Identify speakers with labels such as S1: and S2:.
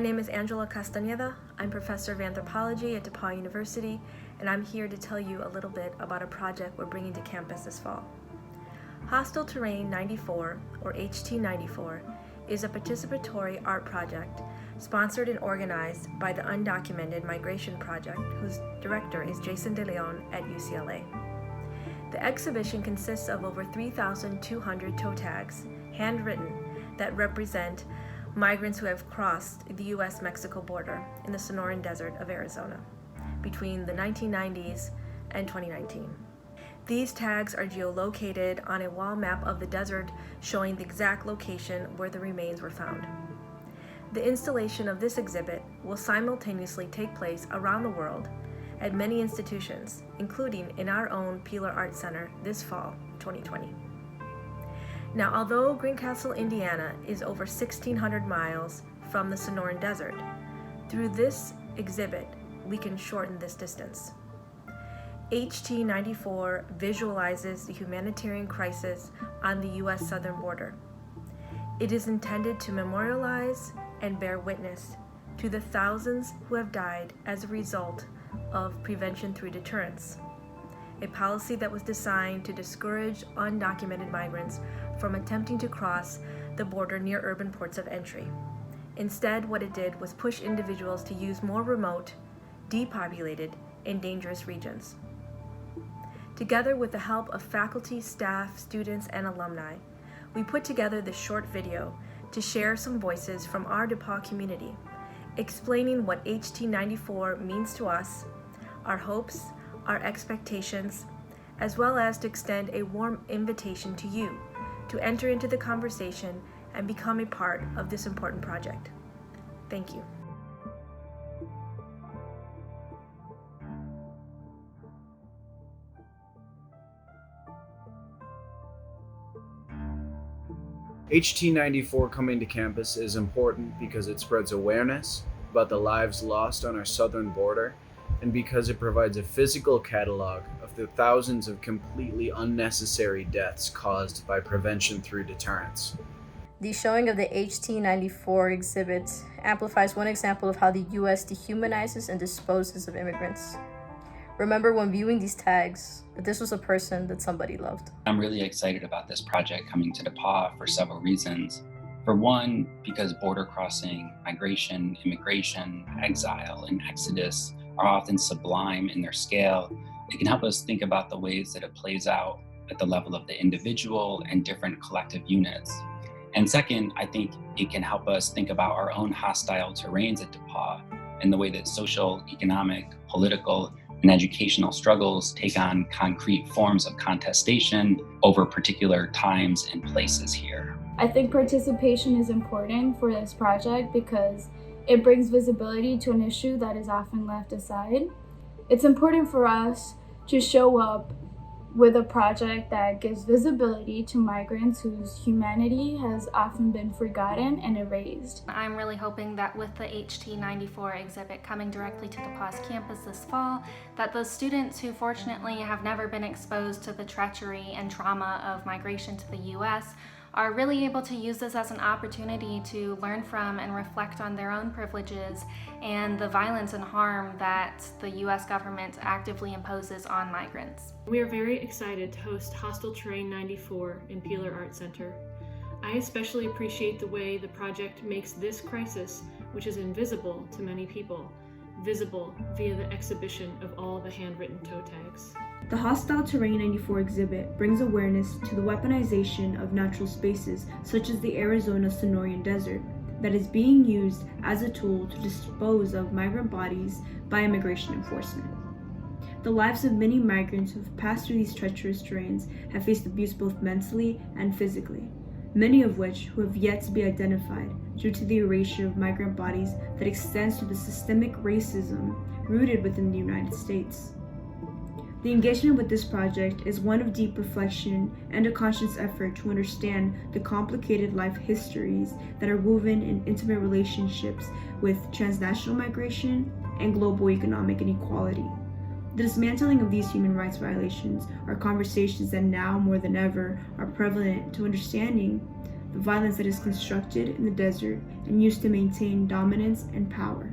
S1: My name is Angela Castaneda. I'm professor of anthropology at DePauw University, and I'm here to tell you a little bit about a project we're bringing to campus this fall. Hostile Terrain 94, or HT94, is a participatory art project sponsored and organized by the Undocumented Migration Project, whose director is Jason De Leon at UCLA. The exhibition consists of over 3,200 toe tags, handwritten, that represent migrants who have crossed the U.S.-Mexico border in the Sonoran Desert of Arizona between the 1990s and 2019. These tags are geolocated on a wall map of the desert showing the exact location where the remains were found. The installation of this exhibit will simultaneously take place around the world at many institutions, including in our own Peeler Art Center this fall, 2020. Now, although Greencastle, Indiana is over 1,600 miles from the Sonoran Desert, through this exhibit, we can shorten this distance. HT94 visualizes the humanitarian crisis on the U.S. southern border. It is intended to memorialize and bear witness to the thousands who have died as a result of prevention through deterrence, a policy that was designed to discourage undocumented migrants from attempting to cross the border near urban ports of entry. Instead, what it did was push individuals to use more remote, depopulated, and dangerous regions. Together with the help of faculty, staff, students, and alumni, we put together this short video to share some voices from our DePauw community, explaining what HT94 means to us, our hopes, our expectations, as well as to extend a warm invitation to you to enter into the conversation and become a part of this important project. Thank you.
S2: HT94 coming to campus is important because it spreads awareness about the lives lost on our southern border, and because it provides a physical catalog of the thousands of completely unnecessary deaths caused by prevention through deterrence.
S3: The showing of the HT94 exhibit amplifies one example of how the U.S. dehumanizes and disposes of immigrants. Remember when viewing these tags that this was a person that somebody loved.
S4: I'm really excited about this project coming to DePauw for several reasons. For one, because border crossing, migration, immigration, exile, and exodus are often sublime in their scale. It can help us think about the ways that it plays out at the level of the individual and different collective units. And second, I think it can help us think about our own hostile terrains at DePauw and the way that social, economic, political, and educational struggles take on concrete forms of contestation over particular times and places here.
S5: I think participation is important for this project because it brings visibility to an issue that is often left aside. It's important for us to show up with a project that gives visibility to migrants whose humanity has often been forgotten and erased.
S6: I'm really hoping that with the HT94 exhibit coming directly to DePauw's campus this fall, that those students who fortunately have never been exposed to the treachery and trauma of migration to the U.S. are really able to use this as an opportunity to learn from and reflect on their own privileges and the violence and harm that the U.S. government actively imposes on migrants.
S7: We are very excited to host Hostile Terrain 94 in Peeler Art Center. I especially appreciate the way the project makes this crisis, which is invisible to many people, visible via the exhibition of all the handwritten toe tags.
S8: The Hostile Terrain 94 exhibit brings awareness to the weaponization of natural spaces such as the Arizona Sonoran Desert that is being used as a tool to dispose of migrant bodies by immigration enforcement. The lives of many migrants who have passed through these treacherous terrains have faced abuse both mentally and physically, many of which who have yet to be identified due to the erasure of migrant bodies that extends to the systemic racism rooted within the United States. The engagement with this project is one of deep reflection and a conscious effort to understand the complicated life histories that are woven in intimate relationships with transnational migration and global economic inequality. The dismantling of these human rights violations are conversations that now more than ever are prevalent to understanding the violence that is constructed in the desert and used to maintain dominance and power.